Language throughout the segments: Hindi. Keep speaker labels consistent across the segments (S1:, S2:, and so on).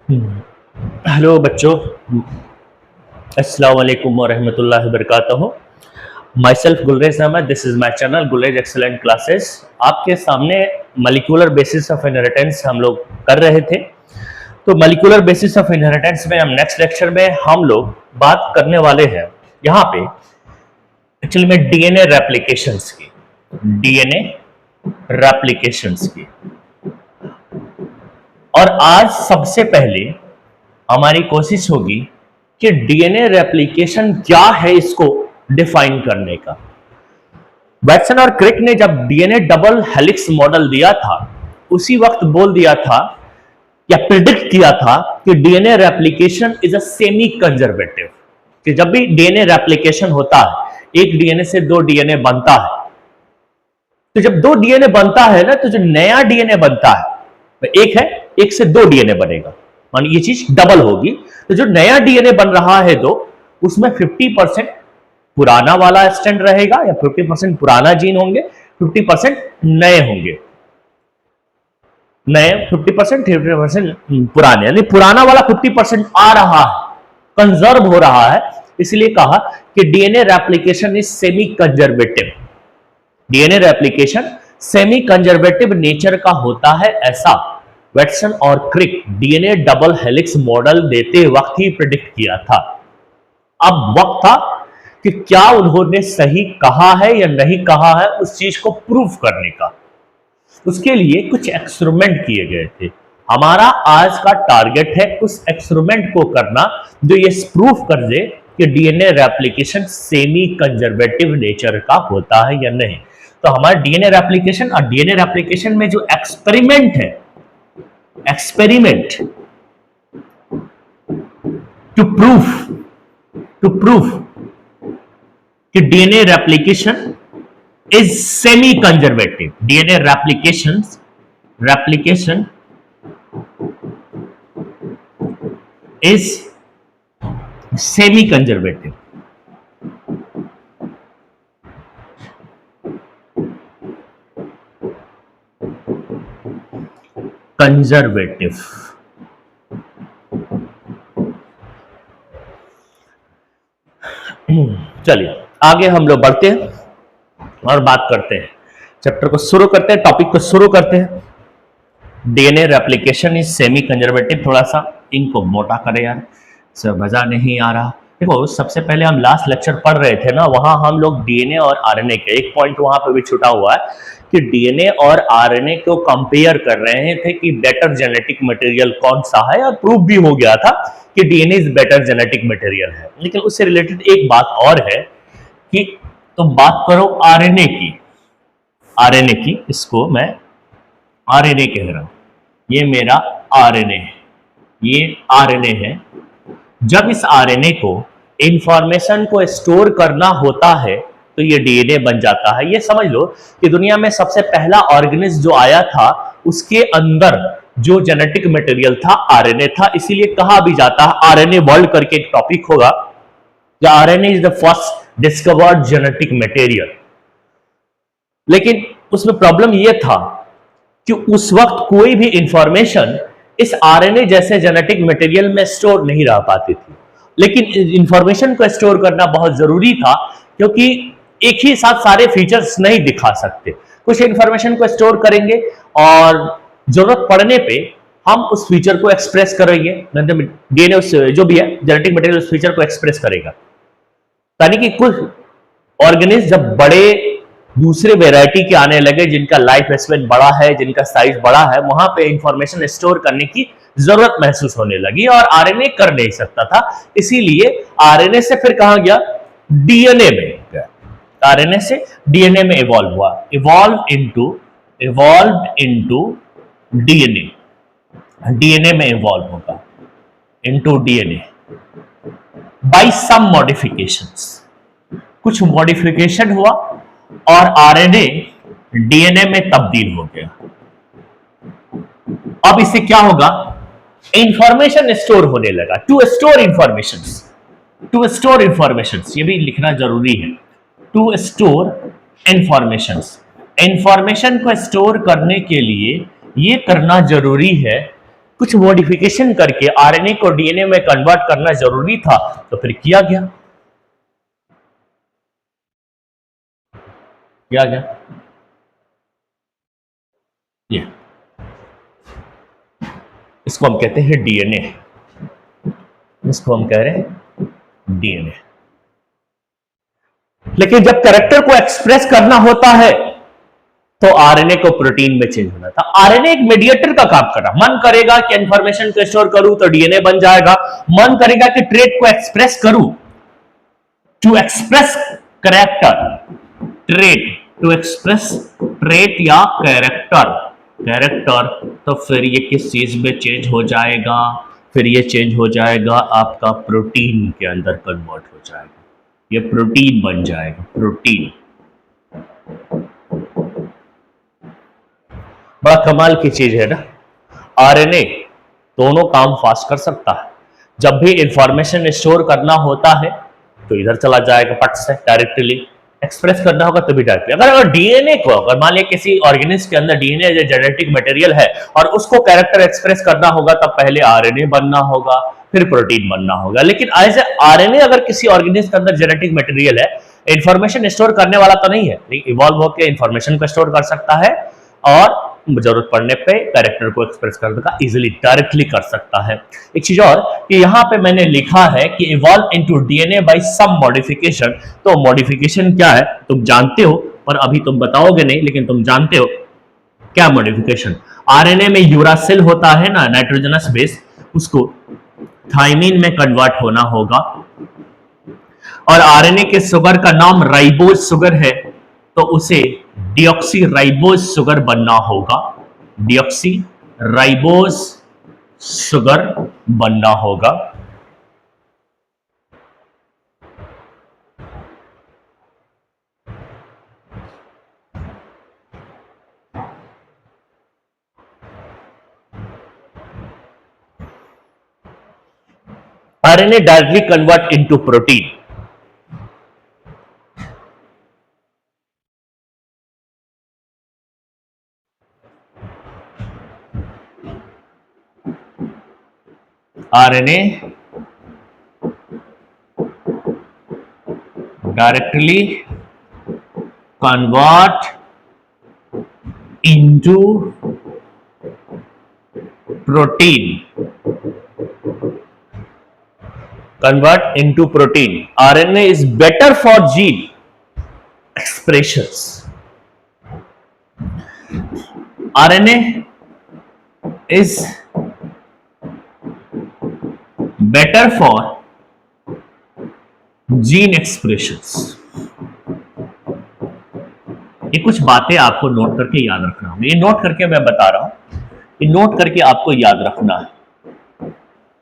S1: हेलो बच्चों, अस्सलाम वालेकुम वरहमतुल्लाहि वबरकातुहू। Myself Gulrez Ahmad, this is my channel Gulrez excellent classes. आपके सामने मलिकुलर बेसिस ऑफ इनहेरिटेंस हम लोग कर रहे थे। तो मलिकुलर बेसिस ऑफ इनहेरिटेंस में हम नेक्स्ट लेक्चर में हम लोग बात करने वाले हैं यहाँ पे एक्चुअली में डीएनए रेप्लिकेशंस की। डीएनए रेप्लिकेशंस की। और आज सबसे पहले हमारी कोशिश होगी कि डीएनए रेप्लिकेशन क्या है इसको डिफाइन करने का। वैटसन और क्रिक ने जब डीएनए डबल हेलिक्स मॉडल दिया था उसी वक्त बोल दिया था या प्रिडिक्ट किया था कि DNA replication is a semi conservative, कि जब भी डीएनए रेप्लिकेशन होता है एक डीएनए से दो डीएनए बनता है। तो जब दो डीएनए बनता है ना, तो जो नया डीएनए बनता है एक है, एक से दो डीएनए बनेगा, मान ये चीज डबल होगी। तो जो नया डीएनए बन रहा है तो उसमें 50% पुराना वाला स्ट्रैंड रहेगा या 50% पुराना जीन होंगे, 50% नए होंगे। नए 50%, 50% पुराने, यानी पुराना वाला 50% आ रहा है, कंजर्व हो रहा है। इसलिए कहा कि DNA replication is semi conservative. DNA replication semi conservative nature का होता है, ऐसा वैटसन और क्रिक डीएनए डबल हेलिक्स मॉडल देते वक्त ही प्रिडिक्ट किया था। अब वक्त था कि क्या उन्होंने सही कहा है या नहीं कहा है उस चीज को प्रूव करने का। उसके लिए कुछ एक्सपेरिमेंट किए गए थे। हमारा आज का टारगेट है उस एक्सपेरिमेंट को करना जो ये प्रूफ कर दे कि DNA replication semi conservative nature का होता है या नहीं। तो हमारा डीएनए रेप्लिकेशन और डीएनए रेप्लिकेशन में जो एक्सपेरिमेंट है, एक्सपेरिमेंट टू प्रूफ कि DNA replication is semi conservative. DNA replication is semi conservative. Conservative चलिए आगे हम लोग बढ़ते हैं और बात करते हैं, चैप्टर को शुरू करते हैं, टॉपिक को शुरू करते हैं। DNA replication is semi conservative. थोड़ा सा इनको मोटा करें यार, मजा नहीं आ रहा। देखो सबसे पहले हम लास्ट लेक्चर पढ़ रहे थे ना, वहां हम लोग डीएनए और आरएनए के एक पॉइंट वहां पे भी छूटा हुआ है कि डीएनए और आरएनए को कंपेयर कर रहे थे कि बेटर जेनेटिक मटेरियल कौन सा है, और प्रूव भी हो गया था कि DNA is better genetic material है। लेकिन उससे रिलेटेड एक बात और है कि तुम बात करो आरएनए की। आरएनए की, इसको मैं आरएनए कह रहा हूं, ये मेरा आरएनए है, ये आरएनए है। जब इस आरएनए को इंफॉर्मेशन को स्टोर करना होता है तो ये डीएनए बन जाता है। ये समझ लो कि दुनिया में सबसे पहला ऑर्गेनिज्म जो आया था उसके अंदर जो जेनेटिक मटेरियल था आरएनए था। इसीलिए कहा भी जाता है, आरएनए वर्ल्ड करके एक टॉपिक होगा, RNA is the first discovered genetic material. लेकिन उसमें प्रॉब्लम यह था कि उस वक्त कोई भी इंफॉर्मेशन इस आरएनए जैसे जेनेटिक मटेरियल में स्टोर नहीं रह पाती थी। लेकिन इंफॉर्मेशन को स्टोर करना बहुत जरूरी था, क्योंकि एक ही साथ सारे फीचर्स नहीं दिखा सकते। कुछ इंफॉर्मेशन को स्टोर करेंगे और जरूरत पड़ने पे हम उस फीचर को एक्सप्रेस करेंगे, डीएनए जो भी है जेनेटिक मटेरियल उस फीचर को एक्सप्रेस करेगा। यानी कि कुछ ऑर्गेनिज्म जब बड़े दूसरे वेराइटी के आने लगे, जिनका लाइफ स्पेन बड़ा है, जिनका साइज बड़ा है, वहां पे इंफॉर्मेशन स्टोर करने की जरूरत महसूस होने लगी और आरएनए कर नहीं सकता था। इसीलिए आरएनए से फिर कहा गया डीएनए में गया, आरएनए से डीएनए में इवॉल्व हुआ, इवॉल्व इनटू डीएनए। डीएनए में इवॉल्व होगा into DNA by some modifications. कुछ मॉडिफिकेशन हुआ और आरएनए डीएनए में तब्दील हो गया। अब इससे क्या होगा, इंफॉर्मेशन स्टोर होने लगा। टू स्टोर इंफॉर्मेशंस, ये भी लिखना जरूरी है। टू स्टोर इंफॉर्मेशन को स्टोर करने के लिए ये करना जरूरी है कुछ मॉडिफिकेशन करके आरएनए को डीएनए में कन्वर्ट करना जरूरी था, तो फिर किया गया। ये इसको हम कहते हैं डीएनए, इसको हम कह रहे हैं डीएनए। लेकिन जब कैरेक्टर को एक्सप्रेस करना होता है तो आरएनए को प्रोटीन में चेंज होना था। आरएनए एक मीडिएटर का काम कर रहा। मन करेगा कि इंफॉर्मेशन को स्टोर करूं तो डीएनए बन जाएगा, मन करेगा कि ट्रेट को एक्सप्रेस करूं, to express character, trait, to express trait या कैरेक्टर, तो फिर ये किस चीज में चेंज हो जाएगा? फिर ये चेंज हो जाएगा आपका प्रोटीन के अंदर कन्वर्ट हो जाएगा, ये प्रोटीन बन जाएगा, प्रोटीन। बड़ा कमाल की चीज है ना। आरएनए दोनों काम फास्ट कर सकता है। जब भी इंफॉर्मेशन स्टोर करना होता है तो इधर चला जाएगा पट से, डायरेक्टली एक्सप्रेस करना होगा तभी डायरेक्टली। अगर डीएनए को, अगर मान लिया किसी ऑर्गेनिज्म के अंदर डीएनए जो जेनेटिक मटेरियल है और उसको कैरेक्टर एक्सप्रेस करना होगा, तब पहले आरएनए बनना होगा, फिर प्रोटीन बनना होगा। लेकिन एज ए आरएनए अगर किसी ऑर्गेनिज्म के अंदर जेनेटिक मटेरियल है, इंफॉर्मेशन स्टोर करने वाला तो नहीं है, इवॉल्व होकर इंफॉर्मेशन को स्टोर कर सकता है और जरूरत पड़ने पे कैरेक्टर को एक्सप्रेस करने का इजीली डायरेक्टली कर सकता है। एक चीज और कि यहां पे मैंने लिखा है कि evolve into DNA by some modification. तो मॉडिफिकेशन क्या है तुम जानते हो, पर अभी तुम बताओगे नहीं, लेकिन तुम जानते हो क्या मॉडिफिकेशन। आरएनए में यूरासिल होता है ना, नाइट्रोजनस बेस, उसको थाइमिन में कन्वर्ट होना होगा। और आरएनए के शुगर का नाम राइबोज शुगर है, तो उसे डिऑक्सी राइबोज शुगर बनना होगा, डिऑक्सी राइबोज शुगर बनना होगा। RNA directly convert into protein. RNA directly convert into protein, convert into protein. RNA is better for gene expressions. RNA is better for gene expressions. ये कुछ बातें आपको नोट करके याद रखना होगा। ये नोट करके मैं बता रहा हूं, ये नोट करके आपको याद रखना है,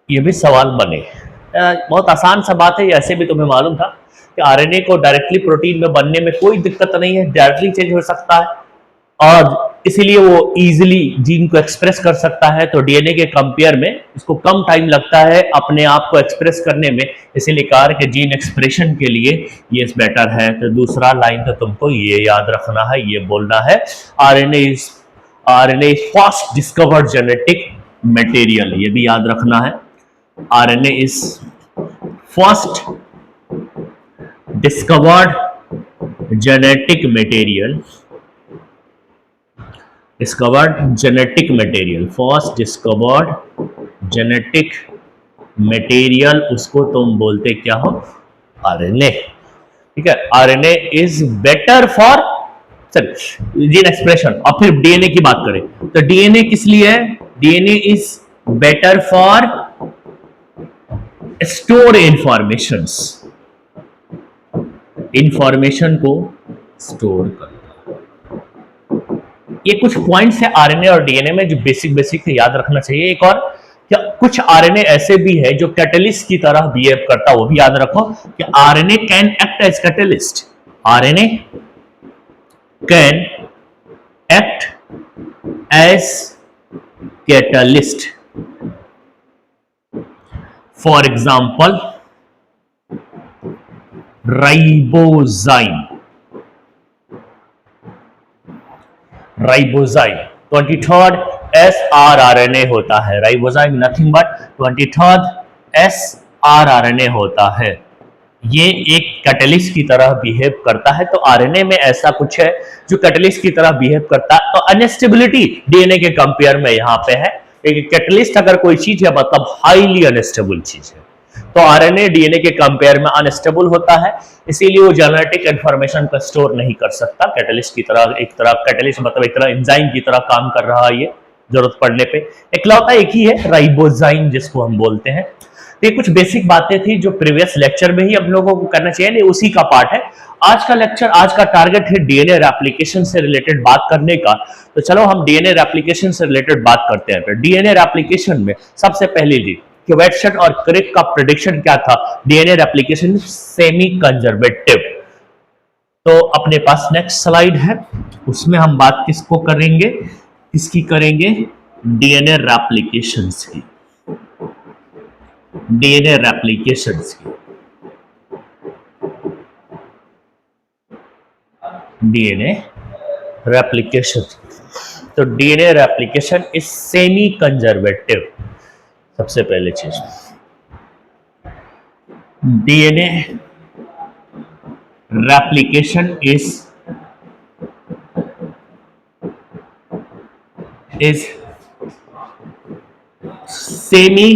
S1: ये भी सवाल बने। बहुत आसान सा बात है, ऐसे भी तुम्हें मालूम था कि आरएनए को डायरेक्टली प्रोटीन में बनने में कोई दिक्कत नहीं है, डायरेक्टली चेंज हो सकता है और इसीलिए वो इजीली जीन को एक्सप्रेस कर सकता है। तो डीएनए के कंपेयर में इसको कम टाइम लगता है अपने आप को एक्सप्रेस करने में, इसीलिए कहा कि जीन एक्सप्रेशन के लिए ये बेटर है। तो दूसरा लाइन तो तुमको ये याद रखना है, ये बोलना है RNA is first discovered genetic material, ये भी याद रखना है। RNA is first discovered genetic material, discovered genetic material, first discovered genetic material, उसको तुम बोलते क्या हो? आरएनए। ठीक है, RNA is better for gene expression. और फिर डीएनए की बात करें तो डीएनए किस लिए है? DNA is better for store informations, information को स्टोर करना। ये कुछ पॉइंट्स है आरएनए और डीएनए में जो बेसिक याद रखना चाहिए। एक और, क्या कुछ आरएनए ऐसे भी है जो कैटलिस्ट की तरह बिहेव करता है, वो भी याद रखो कि RNA can act as catalyst, RNA can act as catalyst. For example ribozyme, ribozyme 23rd S R R N A होता है। Ribosome nothing but 23rd S R R N A होता है। ये एक कैटलिस्ट की तरह बिहेव करता है। तो आरएनए में ऐसा कुछ है जो कैटलिस्ट की तरह बिहेव करता है। तो अनस्टेबिलिटी डीएनए के कंपेयर में यहां पे है। एक कैटलिस्ट अगर कोई चीज है मतलब हाईली अनस्टेबल चीज है, तो आरएनए डीएनए के कंपेयर में अनस्टेबल होता है, इसीलिए वो जेनेटिक इंफॉर्मेशन को स्टोर नहीं कर सकता। कैटलिस्ट की तरह, एक तरह कैटलिस्ट मतलब एक तरह एंजाइम की तरह काम कर रहा है ये, जरूरत पड़ने पे। इकलौता एक ही है, राइबोजाइम जिसको हम बोलते हैं। तो ये कुछ बेसिक बातें थी जो प्रीवियस लेक्चर में ही हम लोगों को करना चाहिए, नहीं उसी का पार्ट है आज का लेक्चर। आज का टारगेट है डीएनए रेप्लिकेशन से रिलेटेड बात करने का। तो चलो हम डीएनए रेप्लिकेशन से रिलेटेड बात करते हैं। डीएनए रेप्लिकेशन में सबसे पहले जी कि वैटसन और क्रिक का प्रेडिक्शन क्या था, डीएनए रेप्लिकेशन सेमी कंजर्वेटिव। तो अपने पास नेक्स्ट स्लाइड है, उसमें हम बात किसको करेंगे, किसकी करेंगे, डीएनए रेप्लिकेशंस की, डीएनए रेप्लिकेशंस की, डीएनए रेप्लिकेशन। तो DNA replication is semi conservative. सबसे पहले चीज, DNA replication is semi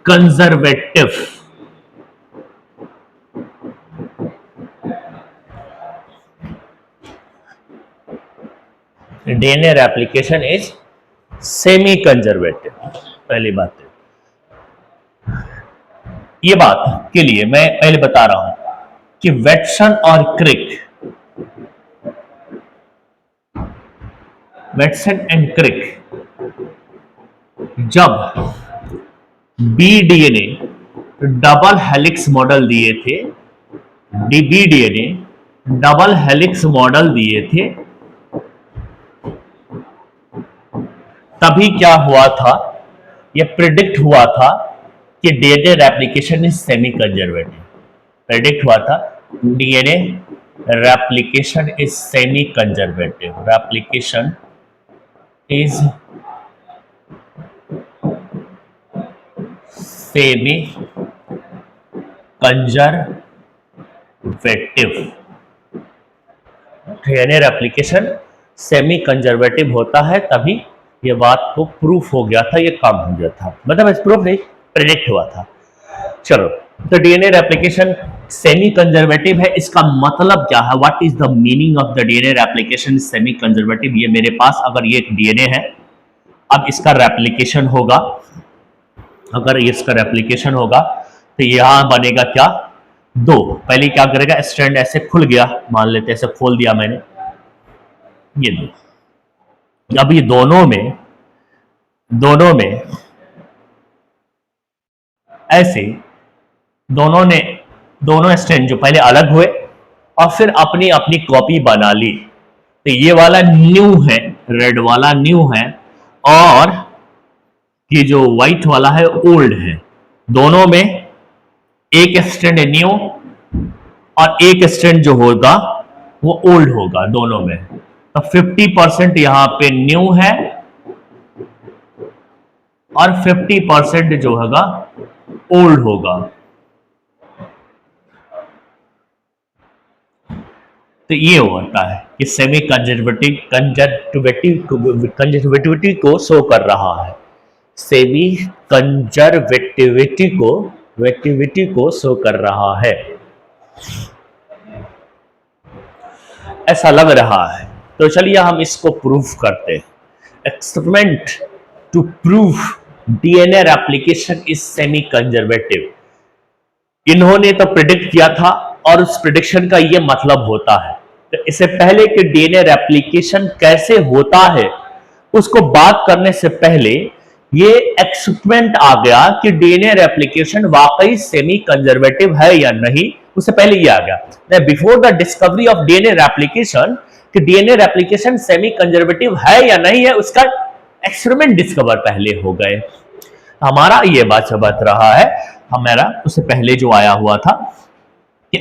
S1: conservative. DNA replication is semi conservative. पहली बात है, ये बात के लिए मैं पहले बता रहा हूं कि वैटसन और क्रिक, वैटसन एंड क्रिक जब B DNA double helix model दिए थे, B DNA double helix model दिए थे, तभी क्या हुआ था, यह प्रिडिक्ट हुआ था कि DNA replication is semi conservative. Predict हुआ था DNA replication is semi conservative, replication is semi conservative. DNA replication semi conservative होता है, तभी ये बात को प्रूफ हो गया था, ये काम हो गया था, मतलब प्रूफ नहीं, प्रेडिक्ट हुआ था। चलो, तो डीएनए रेप्लिकेशन सेमी कंजर्वेटिव है, इसका मतलब क्या है, what is the meaning of the DNA replication semi conservative. ये मेरे पास अगर ये एक डीएनए है, अब इसका रेप्लिकेशन होगा, अगर इसका रेप्लिकेशन होगा तो यहां बनेगा क्या, दो। पहले क्या करेगा, स्ट्रैंड ऐसे खुल गया, मान लेते ऐसे खोल दिया मैंने, ये दो। अब ये दोनों में ऐसे दोनों स्ट्रैंड जो पहले अलग हुए और फिर अपनी अपनी कॉपी बना ली। तो ये वाला न्यू है, रेड वाला न्यू है, और ये जो व्हाइट वाला है ओल्ड है। दोनों में एक स्ट्रैंड न्यू और एक स्ट्रैंड जो होगा वो ओल्ड होगा दोनों में। तो 50% यहां पे न्यू है और 50% जो होगा ओल्ड होगा। तो ये होता है कि सेमी कंजर्वेटिविटी को शो कर रहा है, सेमी कंजर्वेटिविटी को शो कर रहा है, ऐसा लग रहा है। तो चलिए हम इसको प्रूफ करते हैं। Experiment to prove DNA replication is semi conservative. इन्होंने तो प्रिडिक्ट किया था और उस प्रिडिक्शन का ये मतलब होता है। तो इससे पहले कि डीएनए रेप्लिकेशन कैसे होता है उसको बात करने से पहले ये एक्सपेरिमेंट आ गया कि डीएनए रेप्लिकेशन वाकई सेमी कंजर्वेटिव है या नहीं, उससे पहले ये आ गया। Before the discovery of DNA replication, कि डीएनए रेप्लिकेशन सेमी कंजर्वेटिव है या नहीं है, उसका एक्सपेरिमेंट डिस्कवर पहले हो गए। हमारा ये बात रहा है, हमारा उससे पहले जो आया हुआ था कि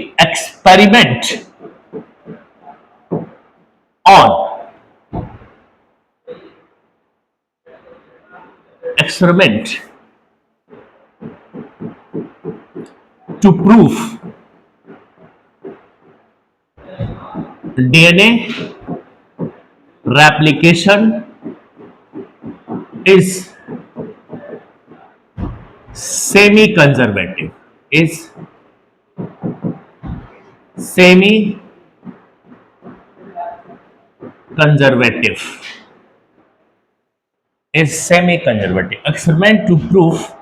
S1: experiment to prove DNA replication is semi-conservative, is semi-conservative, is semi-conservative. Experiment to prove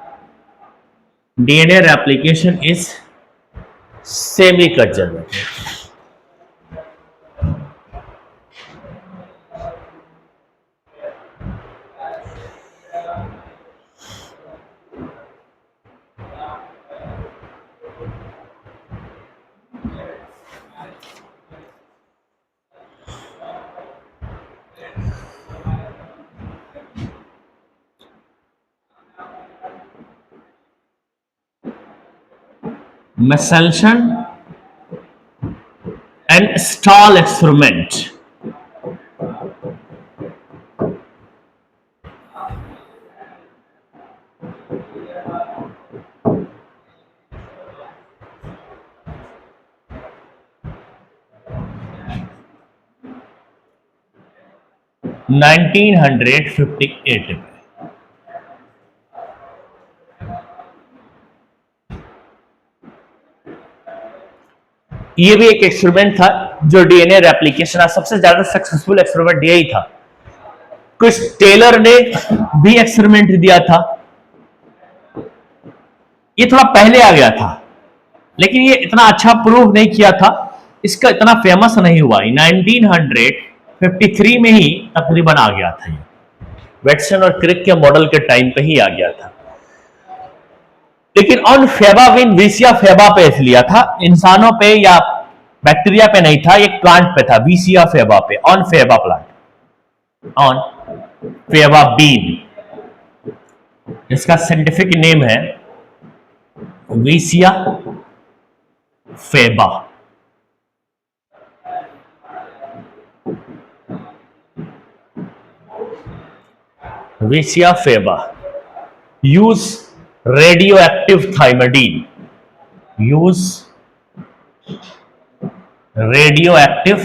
S1: DNA replication is semi-conservative. Messelson and Stahl experiment. (1958) में ये भी एक एक्सपेरिमेंट था जो डीएनए रेप्लिकेशन, सबसे ज्यादा सक्सेसफुल एक्सपेरिमेंट यही था। कुछ टेलर ने भी एक्सपेरिमेंट दिया था, ये थोड़ा पहले आ गया था लेकिन ये इतना अच्छा प्रूव नहीं किया था, इसका इतना फेमस नहीं हुआ। 1953 में ही तकरीबन आ गया था, ये वेटसन और क्रिक के मॉडल के टाइम पे ही आ गया था। लेकिन ऑन फेबाविन वीसिया फेबा पे लिया था, इंसानों पे या बैक्टीरिया पे नहीं था, एक प्लांट पे था, वीसिया फेबा पे, on faba plant, on faba bean. इसका साइंटिफिक नेम है Vicia faba. Vicia faba. Use radioactive thymidine, use radioactive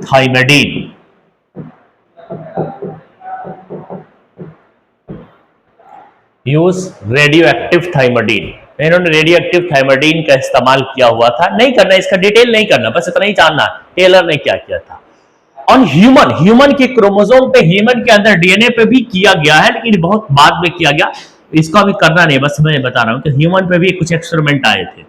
S1: thymidine, use radioactive thymidine. इन्होंने रेडियोएक्टिव थाइमडीन का इस्तेमाल किया हुआ था, नहीं करना, इसका डिटेल नहीं करना, बस इतना ही जानना टेलर ने क्या किया था। ऑन ह्यूमन के क्रोमोसोम पे, ह्यूमन के अंदर डीएनए पे भी किया गया है, लेकिन बहुत बाद में किया गया, इसका भी करना नहीं, बस मैं बता रहा हूं कि ह्यूमन पे भी कुछ एक्सपेरिमेंट आए थे,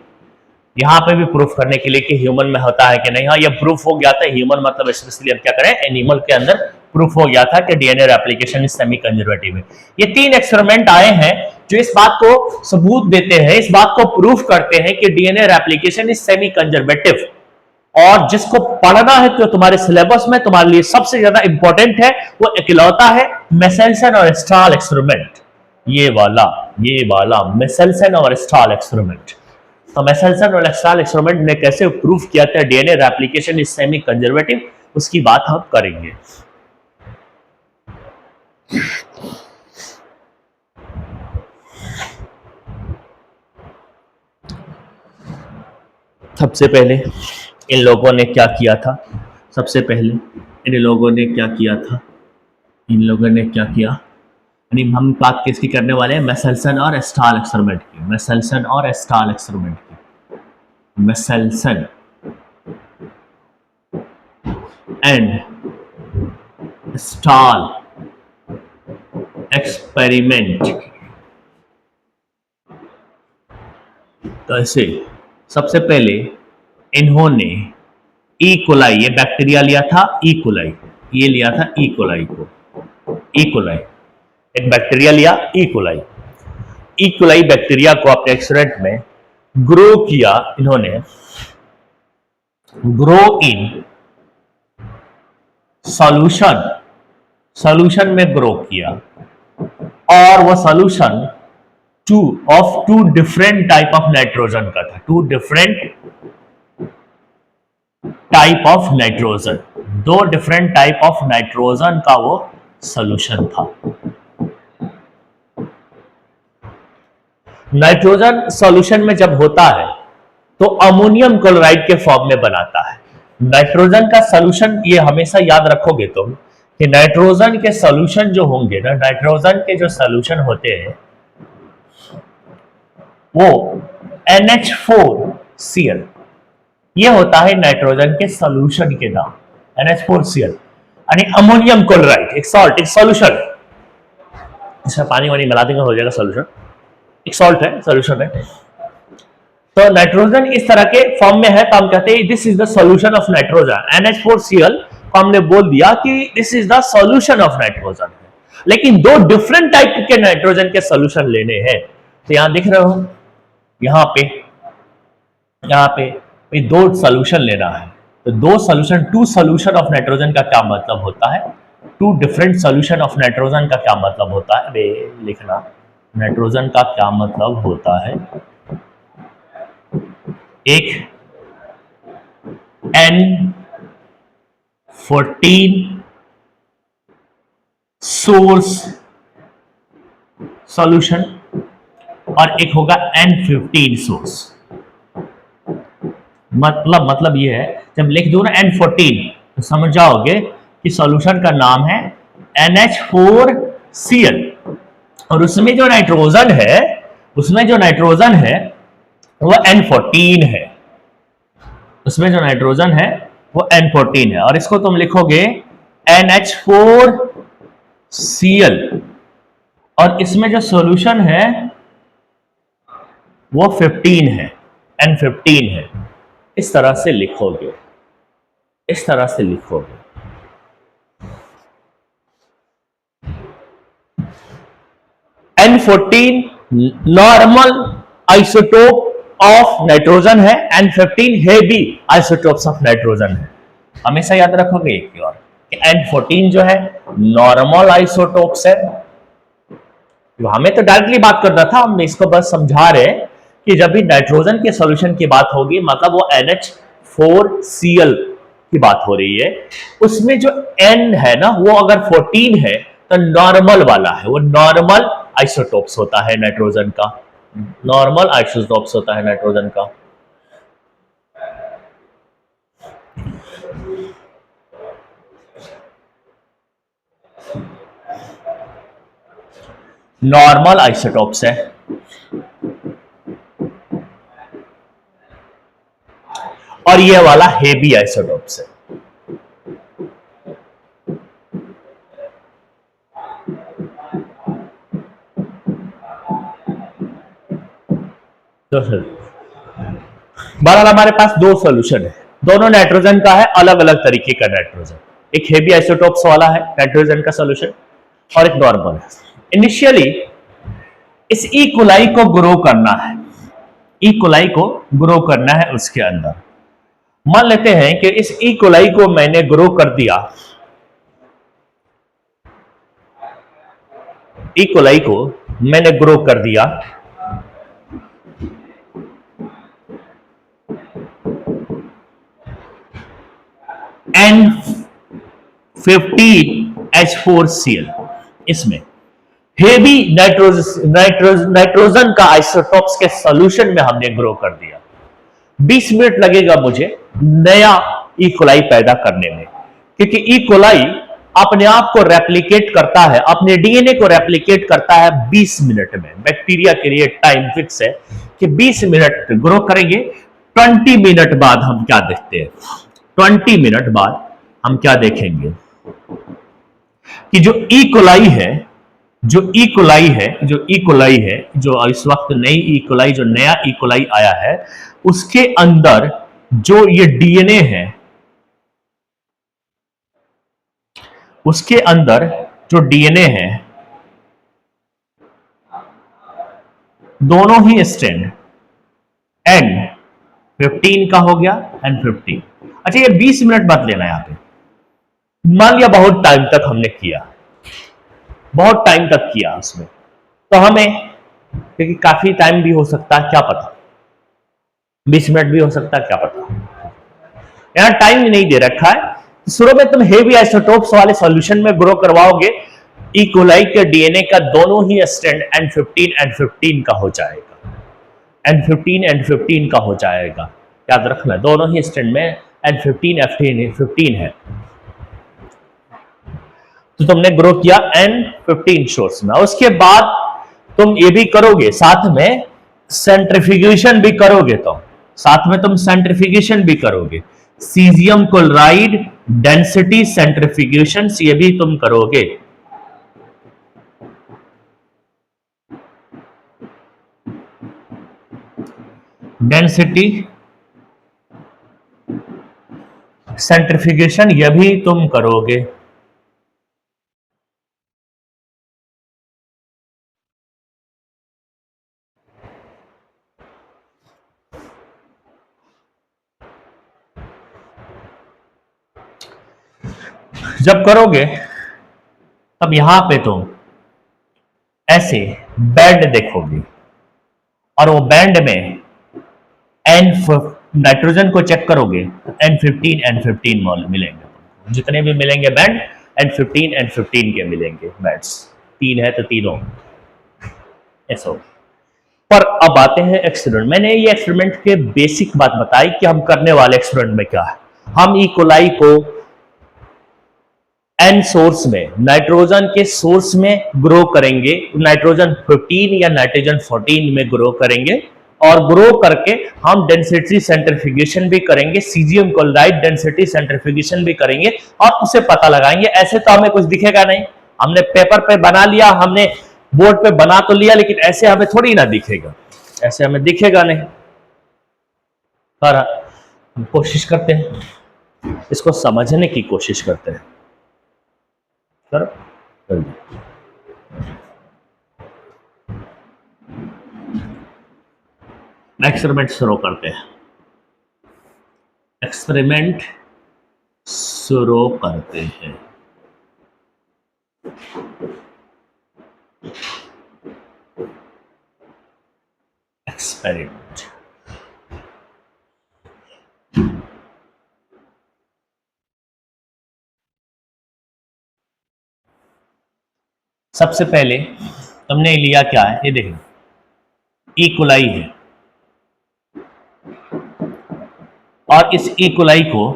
S1: यहाँ पे भी प्रूफ करने के लिए कि ह्यूमन में होता है कि नहीं। हाँ, ये प्रूफ हो गया था ह्यूमन, मतलब स्पेशली अब क्या करें, एनिमल के अंदर प्रूफ हो गया था कि DNA replication is semi conservative है। ये 3 एक्सपेरिमेंट आए हैं जो इस बात को सबूत देते हैं, इस बात को प्रूफ करते हैं कि DNA replication is semi conservative. और जिसको पढ़ना है तो तुम्हारे सिलेबस में तुम्हारे लिए सबसे ज्यादा इंपॉर्टेंट है, वो इकलौता है मेसेल्सन और स्टाल एक्सपेरिमेंट। ये वाला मेसेल्सन और स्टाल एक्सपेरिमेंट। तो मेसेल्सन और स्टाल एक्सपेरिमेंट ने कैसे प्रूफ किया था DNA replication is semi conservative, उसकी बात हम करेंगे। सबसे पहले इन लोगों ने क्या किया था, सबसे पहले इन लोगों ने क्या किया था, इन लोगों ने क्या किया, यानी हम बात किसकी करने वाले हैं, मेसेल्सन और स्टाल एक्सपेरिमेंट की, मेसेल्सन और स्टाल एक्सपेरिमेंट की। Meselson and stall experiment. तो ऐसे सबसे पहले इन्होंने इकोलाई, ये बैक्टीरिया लिया था, इकोलाई, ये लिया था इकोलाई को, इकोलाई एक बैक्टीरिया लिया, इकोलाई, इकोलाई बैक्टीरिया को अपने एक्सपेरिमेंट में ग्रो किया इन्होंने, ग्रो इन सॉल्यूशन, सॉल्यूशन में ग्रो किया, और वो solution two different type of nitrogen का था, 2 different type of nitrogen, 2 different type of nitrogen का वो सॉल्यूशन था। नाइट्रोजन सॉल्यूशन में जब होता है तो अमोनियम क्लोराइड के फॉर्म में बनाता है। नाइट्रोजन का सॉल्यूशन, ये हमेशा याद रखोगे तुम कि नाइट्रोजन के सॉल्यूशन जो होंगे ना, नाइट्रोजन के जो सॉल्यूशन होते हैं वो NH4Cl, ये होता है नाइट्रोजन के सॉल्यूशन के नाम, NH4Cl। यानी अमोनियम क्लोराइड एक सॉल्ट, एक सॉल्यूशन है, इसमें पानी वानी मिला देंगे हो जाएगा सॉल्यूशन, एक सॉल्ट है, सॉल्यूशन है। तो नाइट्रोजन इस तरह के फॉर्म में है तो हम कहते हैं this is the solution of nitrogen. NH4Cl को हमने बोल दिया कि this is the solution of nitrogen. लेकिन दो डिफरेंट टाइप के नाइट्रोजन के सॉल्यूशन लेने हैं, तो यहां दिख रहे हो, यहां पे दो सॉल्यूशन लेना है। तो दो solution, two solution of nitrogen का क्या मतलब होता है, two different solution of nitrogen का क्या मतलब होता है, लिखना नाइट्रोजन का क्या मतलब होता है। एक N14 सोर्स सॉल्यूशन और एक होगा N15 सोर्स। मतलब ये है, जब लिख दो ना N14 तो समझ जाओगे कि सॉल्यूशन का नाम है NH4Cl और उसमें जो नाइट्रोजन है वो N14 है, उसमें जो नाइट्रोजन है वो N14 है और इसको तुम लिखोगे NH4Cl और इसमें जो सॉल्यूशन है वो 15 है, N15 है। इस तरह से लिखोगे, इस तरह से लिखोगे। N14 normal isotope of nitrogen है, N15 heavy isotopes of nitrogen है। हमेशा याद रखोगे एक और कि N14 जो है नॉर्मल आइसोटोप्स है। हमें तो डायरेक्टली बात करना था, हम इसको बस समझा रहे कि जब भी नाइट्रोजन के सॉल्यूशन की बात होगी मतलब वो NH4Cl की बात हो रही है, उसमें जो N है ना वो अगर 14 है तो नॉर्मल वाला है, वो नॉर्मल आइसोटोप्स होता है नाइट्रोजन का, नॉर्मल आइसोटोप्स होता है नाइट्रोजन का। नॉर्मल आइसोटोप्स है और ये वाला हेवी आइसोटोप्स है। तो बहरहाल हमारे पास दो सॉल्यूशन है, दोनों नाइट्रोजन का है, अलग अलग तरीके का नाइट्रोजन। एक हेवी आइसोटोप्स वाला है नाइट्रोजन का सॉल्यूशन और एक नॉर्मल है। इनिशियली इस ई कोलाई को ग्रो करना है, ई कोलाई को ग्रो करना है उसके अंदर। मान लेते हैं कि इस ई कोलाई को मैंने ग्रो कर दिया, ई कोलाई को मैंने ग्रो कर दिया N15H4Cl, इसमें हेवी नाइट्रोजन का आइसोटोप्स के सॉल्यूशन में हमने ग्रो कर दिया। 20 मिनट लगेगा मुझे नया ई कोलाई पैदा करने में, क्योंकि ई कोलाई अपने आप को रेप्लिकेट करता है, अपने डीएनए को रेप्लिकेट करता है 20 मिनट में। बैक्टीरिया के लिए टाइम फिक्स है कि 20 मिनट ग्रो करेंगे। 20 मिनट बाद हम क्या देखते हैं, 20 मिनट बाद हम क्या देखेंगे कि जो ई कोलाई है, जो इस वक्त नई ई कोलाई, जो नया ई कोलाई आया है, उसके अंदर जो ये डीएनए है, उसके अंदर जो डीएनए है, दोनों ही स्ट्रैंड N15 का हो गया, N15। अच्छा ये 20 मिनट बाद लेना है यहां पे। मान लिया बहुत टाइम तक हमने किया, बहुत टाइम तक किया उसमें, तो हमें, क्योंकि काफी टाइम भी हो सकता है, क्या पता 20 मिनट भी हो सकता है, क्या पता। यहां टाइम नहीं दे रखा है शुरू में तुम हेवी आइसोटोप्स वाले सॉल्यूशन में ग्रो करवाओगे, ई कोलाई के डीएनए का दोनों ही स्ट्रैंड N15 N15 का हो जाएगा, N15 N15 का हो जाएगा। याद रखना दोनों ही स्ट्रैंड में N15 F15 है। तो तुमने ग्रो किया N15 सोर्स में। उसके बाद तुम ये भी करोगे, साथ में सेंट्रिफिकेशन भी करोगे, तो साथ में तुम सेंट्रिफिकेशन भी करोगे, सीजियम क्लोराइड डेंसिटी सेंट्रिफिकेशन ये भी तुम करोगे। डेंसिटी सेंट्रिफिकेशन यह भी तुम करोगे। जब करोगे तब यहां पे तुम ऐसे बैंड देखोगे और वो बैंड में नाइट्रोजन को चेक करोगे तो N15 N15 मिलेंगे। जितने भी मिलेंगे बैंड N15 N15 के मिलेंगे बैंड्स, 3 है तो तीनों ऐसा। पर अब आते हैं एक्सपेरिमेंट। मैंने ये एक्सपेरिमेंट के बेसिक बात बताई कि हम करने वाले एक्सपेरिमेंट में क्या है। हम ई कोलाई को N सोर्स में, नाइट्रोजन के सोर्स में ग्रो करेंगे, नाइट्रोजन 15 या नाइट्रोजन 14 में ग्रो करेंगे, और ग्रो करके हम डेंसिटी सेंट्रिफिकेशन भी करेंगे, सीजियम क्लोराइड डेंसिटी सेंट्रिफिकेशन भी करेंगे और उसे पता लगाएंगे। ऐसे तो हमें कुछ दिखेगा नहीं, हमने पेपर पे बना लिया, हमने बोर्ड पे बना तो लिया, लेकिन ऐसे हमें थोड़ी ना दिखेगा, ऐसे हमें दिखेगा नहीं। पर हम कोशिश करते हैं, इसको समझने की कोशिश करते हैं। एक्सपेरिमेंट शुरू करते हैं। एक्सपेरिमेंट शुरू करते हैं। एक्सपेरिमेंट सबसे पहले तुमने लिया क्या है, ये देखो ई कोलाई है, और इस ई कोलाई को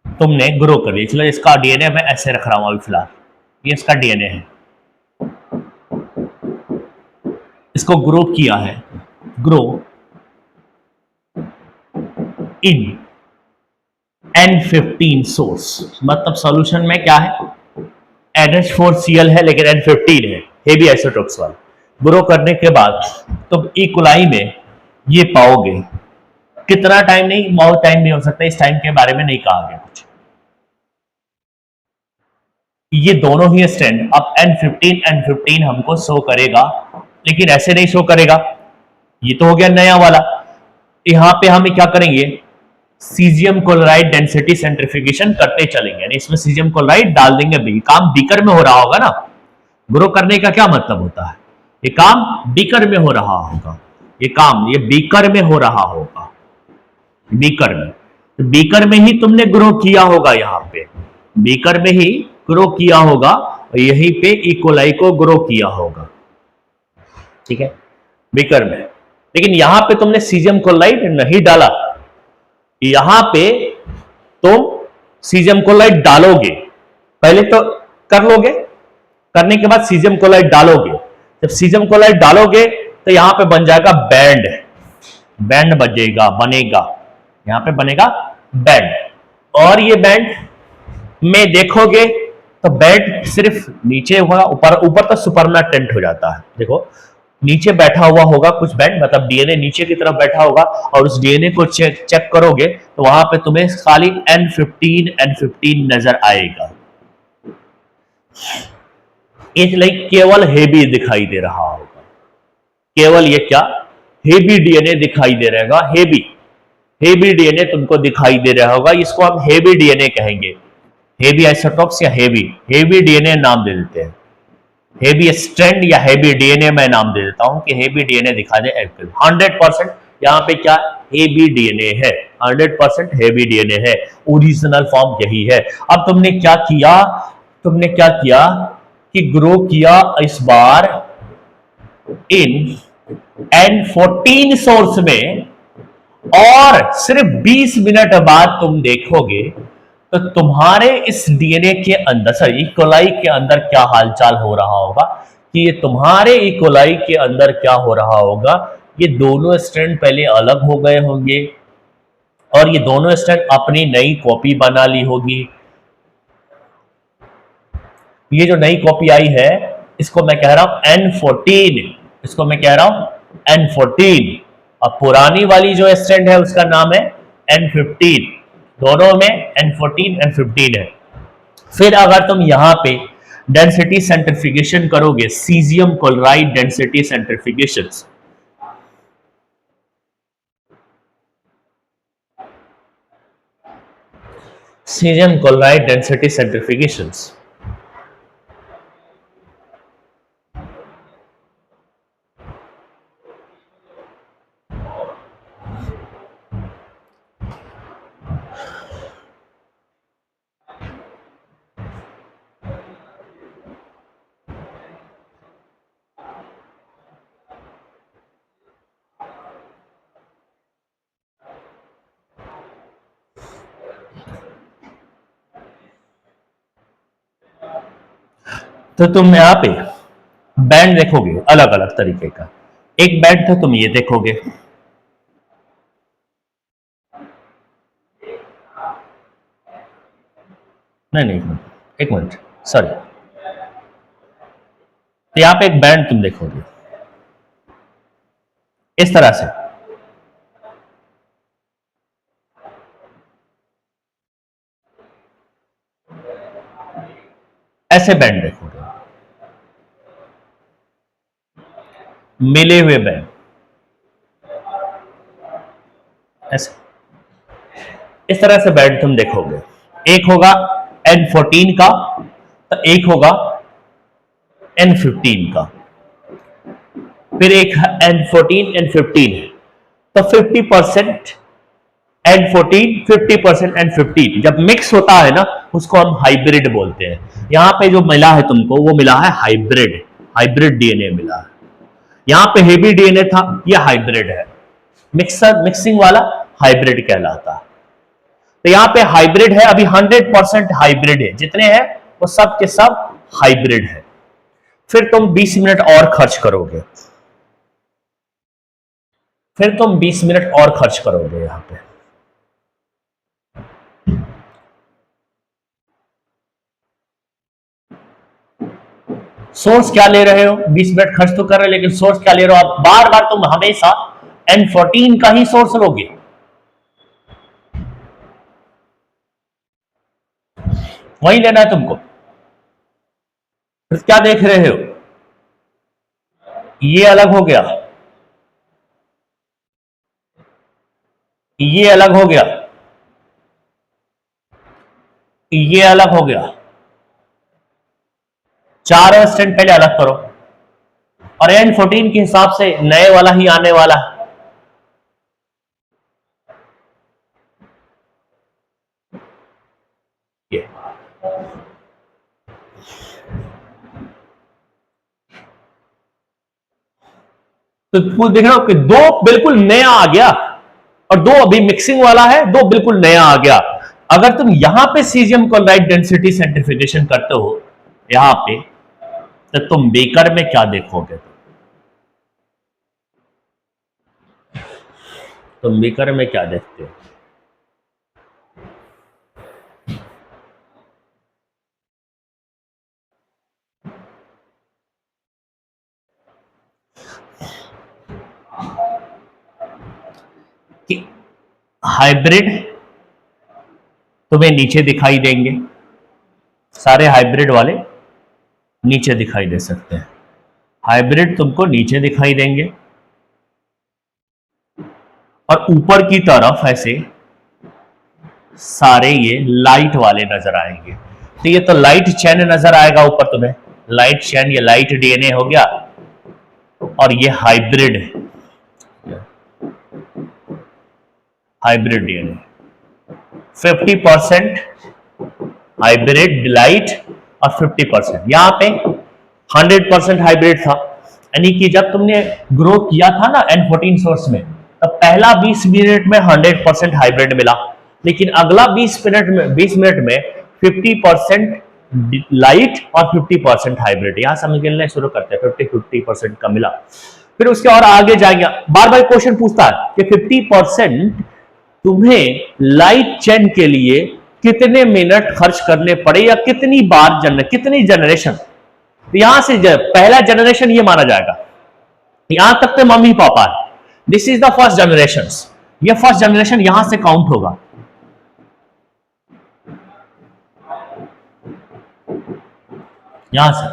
S1: तुमने ग्रो कर लिया। चलो इसका डीएनए मैं ऐसे रख रहा हूं अभी फिलहाल, ये इसका डीएनए है, इसको ग्रो किया है, ग्रो इन N15 सोर्स। मतलब सॉल्यूशन में क्या है, NH4Cl है लेकिन N15 है, हेवी आइसोटोप्स वाला। ग्रो करने के बाद तुम ई कोलाई में ये पाओगे। कितना टाइम नहीं, बहुत टाइम भी हो सकता है, इस टाइम के बारे में नहीं कहा गया कुछ। ये दोनों ही स्ट्रैंड अब N15 हमको शो करेगा, लेकिन ऐसे नहीं शो करेगा। ये तो हो गया नया वाला। यहां पे हम क्या करेंगे, सीजियम क्लोराइड डेंसिटी सेंट्रिफिकेशन करते चलेंगे, यानी इसमें सीजियम क्लोराइड डाल देंगे। काम बीकर में हो रहा होगा ना, ग्रो करने का क्या मतलब होता है, ये काम बीकर में हो रहा होगा, ये काम ये बीकर में हो रहा होगा, बीकर में। तो बीकर में ही तुमने ग्रो किया होगा, यहां पे बीकर में ही ग्रो किया होगा, और यहीं पे ई कोलाई को ग्रो किया होगा, ठीक है, बीकर में। लेकिन यहां पे तुमने सीजियम क्लोराइड नहीं डाला, यहां पे तुम सीजियम क्लोराइड डालोगे, पहले तो कर लोगे, करने के बाद सीजियम क्लोराइड डालोगे। जब सीजियम क्लोराइड डालोगे तो यहां पे बन जाएगा बैंड, बैंड बनेगा, यहां पे बनेगा बैंड। और ये बैंड में देखोगे तो बैंड सिर्फ नीचे होगा, ऊपर तो सुपरमेटेंट हो जाता है। देखो नीचे बैठा हुआ होगा कुछ बैंड, मतलब डीएनए नीचे की तरफ बैठा होगा, और उस डीएनए को चेक करोगे तो वहां पे तुम्हें खाली N15 नजर आएगा। इसलिए केवल हेवी दिखाई दे रहा होगा, केवल ये क्या, हेवी डीएनए दिखाई दे रहेगा, हेवी डीएनए तुमको दिखाई दे रहा होगा। इसको हम हेवी डीएनए कहेंगे, हेवी आइसोटोप्स या हेवी डीएनए नाम दे देते हैं, हेवी स्ट्रैंड या हेवी डीएनए मैं नाम दे देता हूं कि हेवी डीएनए दिखा दे। 100% यहां पे क्या हेवी डीएनए है, 100% हेवी डीएनए है, ओरिजिनल फॉर्म यही है। अब तुमने क्या किया, कि ग्रो किया इस बार इन N14 सोर्स में, और सिर्फ 20 मिनट बाद तुम देखोगे तो तुम्हारे इस डीएनए के अंदर, सॉरी इकोलाई के अंदर क्या हालचाल हो रहा होगा, कि ये तुम्हारे इकोलाई के अंदर क्या हो रहा होगा, ये दोनों स्ट्रैंड पहले अलग हो गए होंगे और ये दोनों स्ट्रैंड अपनी नई कॉपी बना ली होगी। ये जो नई कॉपी आई है इसको मैं कह रहा हूं N14, इसको मैं कह रहा हूं N14, और पुरानी वाली जो स्ट्रैंड है उसका नाम है N15। दोनों में N14 N15 है। फिर अगर तुम यहां पे डेंसिटी सेंट्रिफिकेशन करोगे, caesium chloride density centrifugation, caesium chloride density centrifugations, तो तुम यहां पे बैंड देखोगे अलग अलग तरीके का। एक बैंड था तुम ये देखोगे, नहीं नहीं एक मिनट, सॉरी, तो यहां पे एक बैंड तुम देखोगे इस तरह से, ऐसे बैंड देखोगे, मिले हुए बैंड ऐसे, इस तरह से बैंड तुम देखोगे। एक होगा N14 का, तो एक होगा N15 का, फिर एक N14 N15 है, तो 50% N14 50% N15 जब मिक्स होता है ना उसको हम हाइब्रिड बोलते हैं। यहां पे जो मिला है तुमको वो मिला है हाइब्रिड, हाइब्रिड डीएनए मिला है। यहां पे हेवी डीएनए था, ये हाइब्रिड है, मिक्सिंग वाला हाइब्रिड कहलाता है। तो यहां पे हाइब्रिड है, अभी 100% हाइब्रिड है, जितने हैं वो सब के सब हाइब्रिड है। फिर तुम 20 मिनट और खर्च करोगे, फिर तुम 20 मिनट और खर्च करोगे यहां पे। सोर्स क्या ले रहे हो, 20 मिनट खर्च तो कर रहे हो, लेकिन सोर्स क्या ले रहे हो आप, बार बार तुम हमेशा N14 का ही सोर्स लोगे, वही लेना है तुमको। फिर क्या देख रहे हो, ये अलग हो गया, ये अलग हो गया, ये अलग हो गया, चारों स्टैंड पहले अलग करो, और N14 के हिसाब से नए वाला ही आने वाला है। ये तो देख रहे हो कि दो बिल्कुल नया आ गया और दो अभी मिक्सिंग वाला है, दो बिल्कुल नया आ गया। अगर तुम यहां पे सीजियम क्लोराइड डेंसिटी सेंट्रिफिकेशन करते हो यहां पे, तो तुम बेकर में क्या देखोगे, तुम बेकर में क्या देखते हो, कि हाइब्रिड तुम्हें नीचे दिखाई देंगे, सारे हाइब्रिड वाले नीचे दिखाई दे सकते हैं, हाइब्रिड तुमको नीचे दिखाई देंगे, और ऊपर की तरफ ऐसे सारे ये लाइट वाले नजर आएंगे। तो ये तो लाइट चेन नजर आएगा ऊपर तुम्हें, लाइट चेन, ये लाइट डीएनए हो गया, और ये hybrid, hybrid DNA, 50% hybrid delight और 50%, यहां पे 100% हाइब्रिड था। यानी कि जब तुमने ग्रो किया था ना N14 सोर्स में, तब पहला 20 मिनट में 100% हाइब्रिड मिला, लेकिन अगला 20 मिनट में 50% लाइट और 50% हाइब्रिड, यहां से हम गिनना शुरू करते हैं, 50% का मिला। फिर उसके और आगे जाएंगे, बार बार क्वेश्चन पूछता है कि 50% तुम्हें लाइट चेन के लिए कितने मिनट खर्च करने पड़े या कितनी बार कितनी जनरेशन। यहां से पहला जनरेशन ये माना जाएगा, यहां तक तो मम्मी पापा है, this is the first generation, ये फर्स्ट जनरेशन यहां से काउंट होगा। यहां से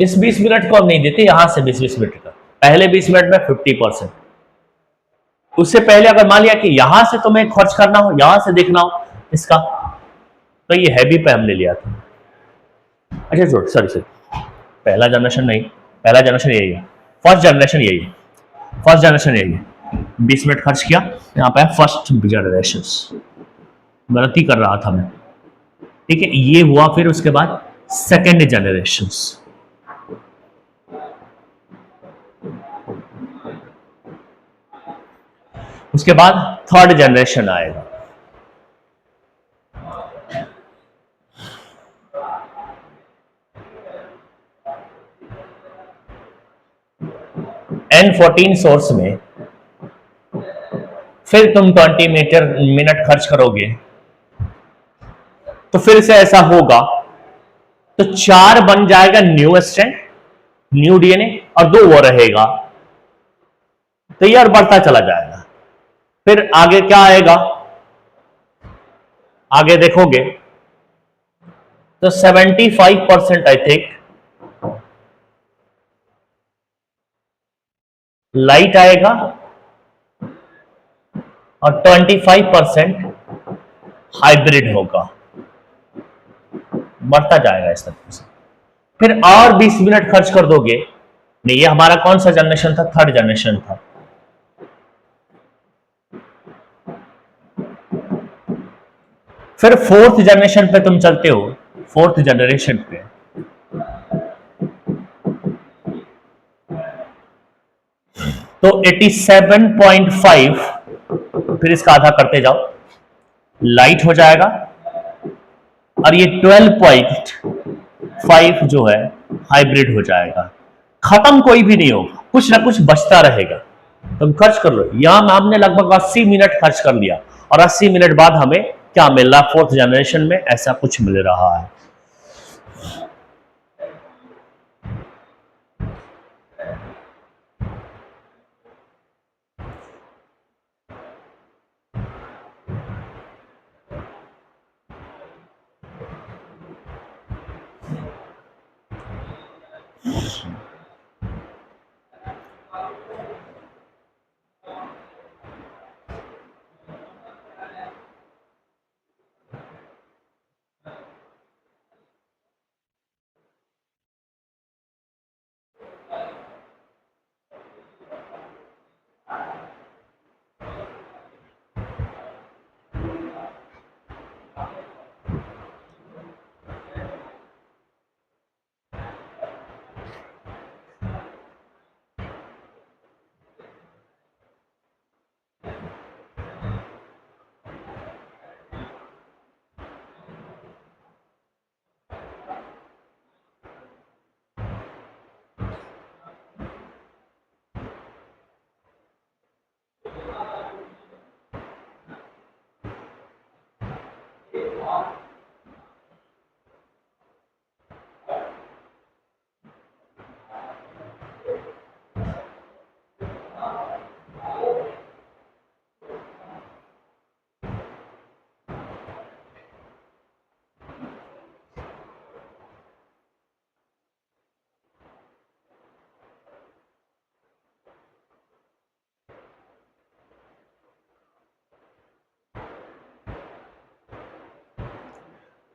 S1: इस 20 मिनट को हम नहीं देते, यहां से 20 मिनट का, पहले 20 मिनट में 50%। उससे पहले अगर मान लिया कि यहां से तुम्हें खर्च करना हो, यहां से देखना हो इसका, तो ये हैवी पे हमने लिया था। अच्छा छोड़, सॉरी, पहला जनरेशन नहीं, पहला जनरेशन यही है, फर्स्ट जनरेशन यही है, फर्स्ट जनरेशन यही है। 20 मिनट खर्च किया, यहाँ पे फर्स्ट जनरेशन, गलती कर रहा था मैं, ठीक है। ये हुआ, फिर उसके बाद सेकेंड जनरेशन, उसके बाद थर्ड जनरेशन आएगा। N14 सोर्स में फिर तुम 20 मिनट खर्च करोगे, तो फिर से ऐसा होगा, तो 4 बन जाएगा न्यू स्ट्रैंड, न्यू डीएनए, और 2 वो रहेगा, तो ये और बढ़ता चला जाएगा। फिर आगे क्या आएगा, आगे देखोगे तो 75% आई थिंक लाइट आएगा और 25% हाइब्रिड होगा, बढ़ता जाएगा इस तरीके से। फिर और 20 मिनट खर्च कर दोगे, नहीं ये हमारा कौन सा जनरेशन था, थर्ड जनरेशन था। फिर फोर्थ जनरेशन पे तुम चलते हो, फोर्थ जनरेशन पे तो 87.5, फिर इसका आधा करते जाओ, लाइट हो जाएगा, और ये 12.5 जो है हाइब्रिड हो जाएगा। खत्म कोई भी नहीं होगा, कुछ ना कुछ बचता रहेगा। तुम खर्च कर लो, यहां हमने लगभग 80 मिनट खर्च कर लिया, और 80 मिनट बाद हमें क्या मिल रहा, फोर्थ जनरेशन में ऐसा कुछ मिल रहा है।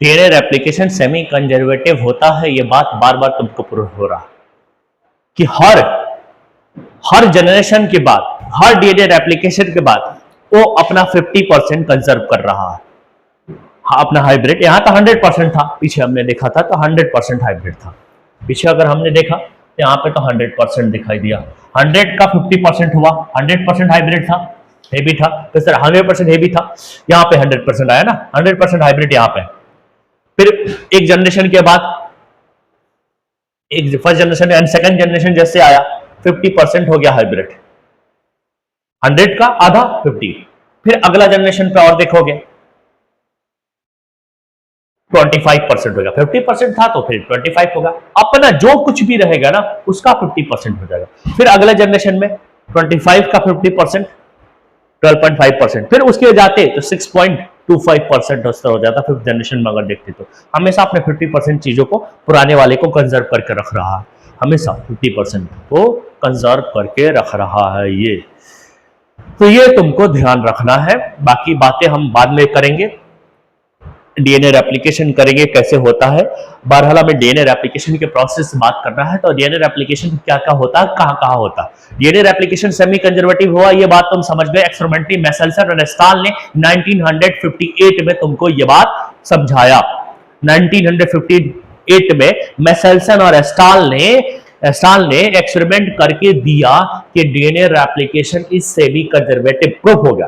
S1: डीएनए रेप्लिकेशन सेमी कंजर्वेटिव होता है, यह बात बार बार तुमको प्रूव हो रहा कि हर जनरेशन के बाद, हर डीएनए रेप्लिकेशन के बाद वो अपना 50% कंजर्व कर रहा है। हाँ, अपना हाइब्रिड यहाँ तो 100% था, पीछे हमने देखा था तो 100% हाइब्रिड था। पीछे अगर हमने देखा तो यहाँ पे तो 100% दिखाई दिया, 100 का 50% हुआ, 100% हाइब्रिड था, हेवी था, तो सर 100% हेवी था, यहाँ पे 100% आया ना, 100% हाइब्रिड यहाँ पे। फिर एक जनरेशन के बाद, एक first generation and second generation जैसे आया, 50% हो गया हाइब्रिड, 100 का आधा 50। फिर अगला जनरेशन पे और देखोगे 25% होगा, 50% था तो फिर 25 होगा, अपना जो कुछ भी रहेगा ना उसका 50% हो जाएगा। फिर अगले जनरेशन में 25 का 50%, 12.5%, फिर उसके जाते तो 6.25% हो जाता। फिफ्थ जनरेशन में अगर देखते तो हमेशा अपने 50% चीजों को, पुराने वाले को कंजर्व करके रख रहा है, हमेशा 50% को कंजर्व करके रख रहा है ये। तो ये तुमको ध्यान रखना है, बाकी बातें हम बाद में करेंगे। डीएनए रेप्लिकेशन करेंगे कैसे होता है, बहरहाल हमें डीएनए रेप्लिकेशन के प्रोसेस से बात करना है। तो डीएनए रेप्लिकेशन क्या क्या होता है, कहाँ कहाँ होता है। डीएनए रेप्लिकेशन सेमी कंजर्वेटिव हुआ, ये बात तुम समझ गए। एक्सपेरिमेंटली मेसेल्सन और एस्टाल ने 1958 में तुमको ये बात समझाया। 1958 में मेसेल्सन और एस्टाल ने एक्सपेरिमेंट करके दिया कि DNA replication is semi conservative, proof हो गया।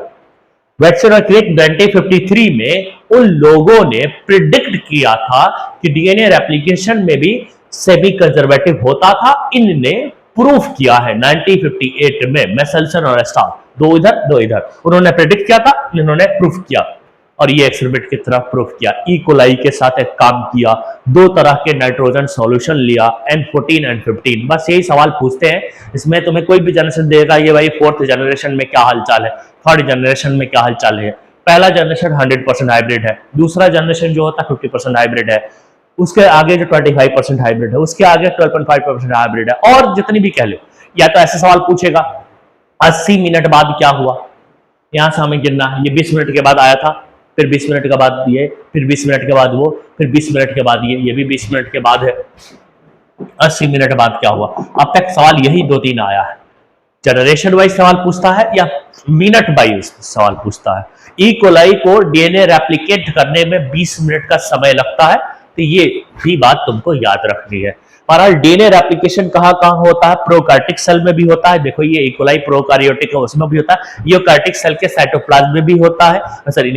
S1: वैटसन और क्रिक 1953 में उन लोगों ने प्रिडिक्ट किया था कि डीएनए रेप्लिकेशन में भी सेमी कंजर्वेटिव होता था। इनने प्रूफ किया है 1958 में, मेसेल्सन और एस्टाल, दो इधर दो इधर, उन्होंने प्रिडिक्ट किया था, इन्होंने प्रूफ किया, और ये एक्सपेरिमेंट की तरह प्रूफ किया। ई कोलाई के साथ एक काम किया, दो तरह के नाइट्रोजन सॉल्यूशन लिया, N14 and 15। बस यही सवाल पूछते हैं, इसमें तुम्हें कोई भी जनरेशन देगा, ये भाई फोर्थ जनरेशन में क्या हालचाल है, थर्ड जनरेशन में क्या हालचाल है। पहला जनरेशन 100% हाइब्रिड है, दूसरा जनरेशन जो होता है 50% हाइब्रिड है, उसके आगे जो 25% हाइब्रिड है, उसके आगे 12.5% हाइब्रिड है, और जितनी भी कह लो। या तो ऐसे सवाल पूछेगा 80 मिनट बाद क्या हुआ, यहां से हमें गिनना है, ये 20 मिनट के बाद आया था, फिर 20 मिनट के बाद ये, फिर 20 मिनट के बाद वो, फिर 20 मिनट के बाद ये भी 20 मिनट के बाद है, 80 मिनट बाद क्या हुआ। अब तक सवाल यही दो तीन आया है, जनरेशन वाइज सवाल पूछता है या मिनट वाइज सवाल पूछता है। ई कोलाई को डीएनए रेप्लिकेट करने में 20 मिनट का समय लगता है, तो ये भी बात तुमको याद रखनी है। बहरहाल डीएनए रेप्लिकेशन कहाँ कहाँ होता है, प्रोकार्टिक सेल में भी होता है, देखो ये ई कोलाई प्रोकार्योटिक है उसमें भी होता है, यूकार्टिक सेल के साइटोप्लाज्म में भी होता है, सॉरी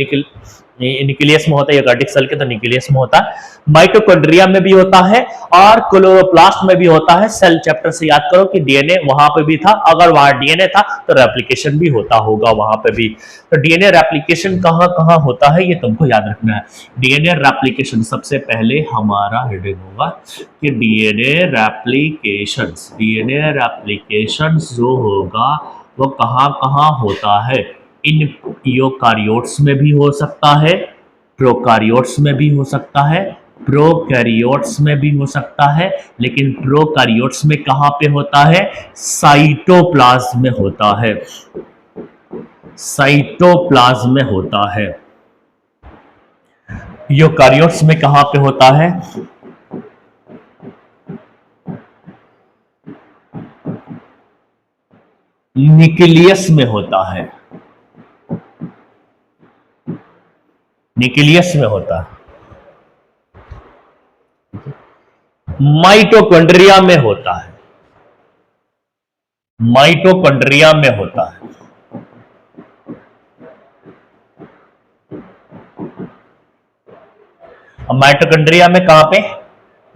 S1: न्यूक्लियस में होता है, यूकार्टिक सेल के तो न्यूक्लियस में होता है, माइटोकॉन्ड्रिया में भी होता है, और क्लोरोप्लास्ट में भी होता है। सेल चैप्टर से याद करो कि डीएनए वहां पे भी था, अगर वहां डीएनए था तो रेप्लिकेशन भी होता होगा वहां पे भी। तो डीएनए रेप्लिकेशन कहाँ कहाँ होता है ये तुमको याद रखना है। डीएनए रेप्लिकेशन सबसे पहले हमारा हेडिंग होगा कि डीएनए रेप्लिकेशन जो होगा वो कहाँ कहाँ होता है। इन यूकारियोट्स में भी हो सकता है, प्रोकारियोट्स में भी हो सकता है, प्रोकैरियोट्स में भी हो सकता है, लेकिन प्रोकैरियोट्स में कहां पे होता है, साइटोप्लाज्म में होता है, साइटोप्लाज्म में होता है। यूकारियोट्स में कहां पे होता है, न्यूक्लियस में होता है, न्यूक्लियस में होता है। माइटोकॉन्ड्रिया में होता है, माइटोकॉन्ड्रिया में होता है। अब माइटोकॉन्ड्रिया में कहां पे,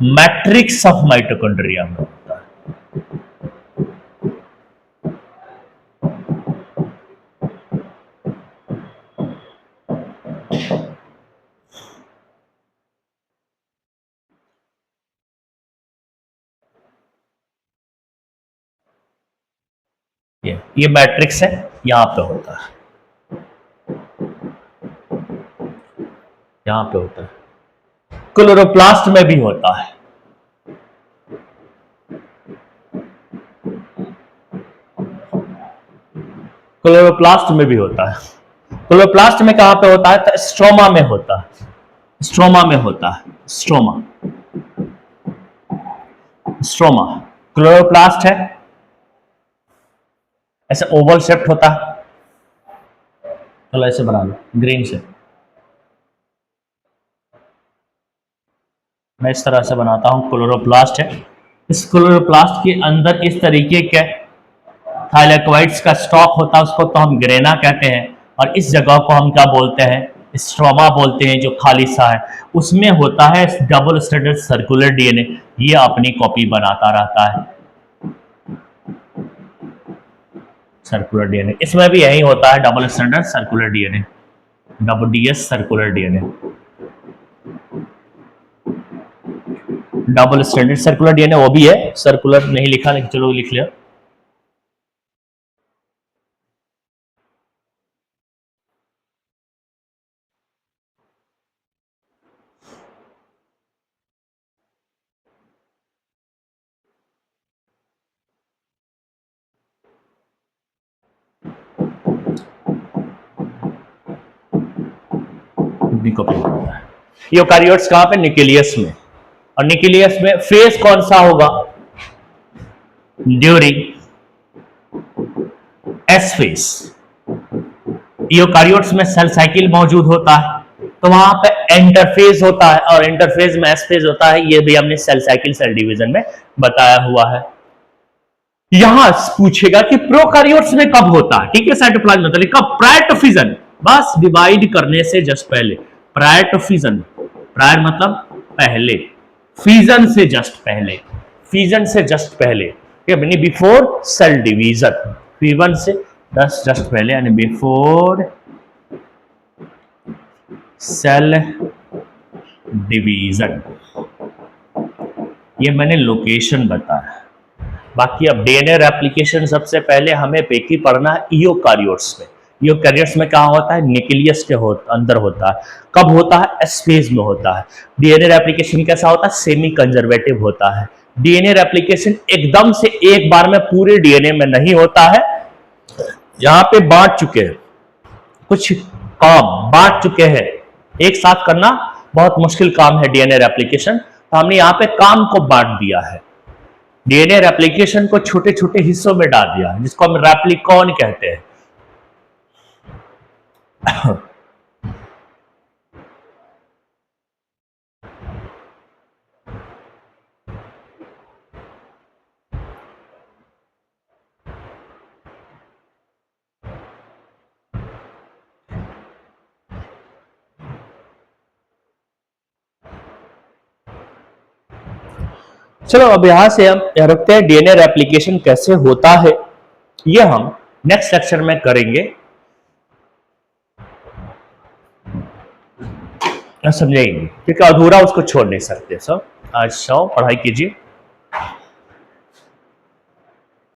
S1: मैट्रिक्स ऑफ माइटोकॉन्ड्रिया में होता है। ये मैट्रिक्स है, यहां पे होता है, यहां पे होता है। क्लोरोप्लास्ट में भी होता है, क्लोरोप्लास्ट में भी होता है। क्लोरोप्लास्ट में कहां पे होता है, तो स्ट्रोमा में होता है, स्ट्रोमा में होता है, स्ट्रोमा, स्ट्रोमा क्लोरोप्लास्ट है, ऐसे ओवल शेप्ड होता है, चलो ऐसे बना लो ग्रीन से। मैं इस तरह से बनाता हूँ, क्लोरोप्लास्ट है। इस क्लोरोप्लास्ट के अंदर इस तरीके के थाइलेकोइड्स का स्टॉक होता है, उसको तो हम ग्रेना कहते हैं। और इस जगह को हम क्या बोलते हैं, स्ट्रोमा बोलते हैं, जो खाली सा है। उसमें होता है डबल स्ट्रैंडेड सर्कुलर डीएनए, ये अपनी कॉपी बनाता रहता है, सर्कुलर डीएनए। इसमें भी यही होता है, double stranded circular DNA, double circular DNA. Double stranded circular DNA वो भी है, सर्कुलर नहीं लिखा लेकिन चलो लिख लिया। कॉपी होता है। यूकारियोट्स कहां पे, न्यूक्लियस में। और न्यूक्लियस में फेज कौन सा होगा, ड्यूरिंग एस फेज। यूकारियोट्स में सेल साइकिल मौजूद होता है, तो वहां पे इंटरफेज होता है, और इंटरफेज में एस फेज होता है। ये भी हमने सेल साइकिल सेल डिवीजन में बताया हुआ है। यहां पूछेगा कि प्रोकारियोट्स में कब होता है, ठीक है, साइटोप्लाज्म में कब, प्रायर टू फिजन, बस डिवाइड करने से जस्ट पहले, प्रायर टू फिजन। प्रायर मतलब पहले, फिजन से जस्ट पहले, फिजन से जस्ट पहले, यानी बिफोर सेल डिवीजन, फिजन से जस्ट पहले, यानी बिफोर सेल डिवीजन। ये मैंने लोकेशन बताया। बाकी अब डीएनए रेप्लिकेशन सबसे पहले हमें पेकी पढ़ना है यूकारियोट्स में। यूकारियोट्स में क्या होता है, न्यूक्लियस के अंदर होता है। कब होता है, एस फेज में होता है। डीएनए रेप्लिकेशन कैसा होता है, सेमी कंजर्वेटिव होता है। डीएनए रेप्लिकेशन एकदम से एक बार में पूरे डीएनए में नहीं होता है, यहां पे बांट चुके हैं, कुछ काम बांट चुके हैं, एक साथ करना बहुत मुश्किल काम है डीएनए रेप्लिकेशन, तो हमने यहां पे काम को बांट दिया है। डीएनए रेप्लिकेशन को छोटे छोटे हिस्सों में डाल दिया, जिसको हम रेप्लिकॉन कहते हैं। चलो अब यहां से हम रखते हैं डीएनए रेप्लिकेशन कैसे होता है, ये हम नेक्स्ट लेक्चर में करेंगे, समझेंगे, क्योंकि अधूरा उसको छोड़ नहीं सकते। सब आज पढ़ाई कीजिए।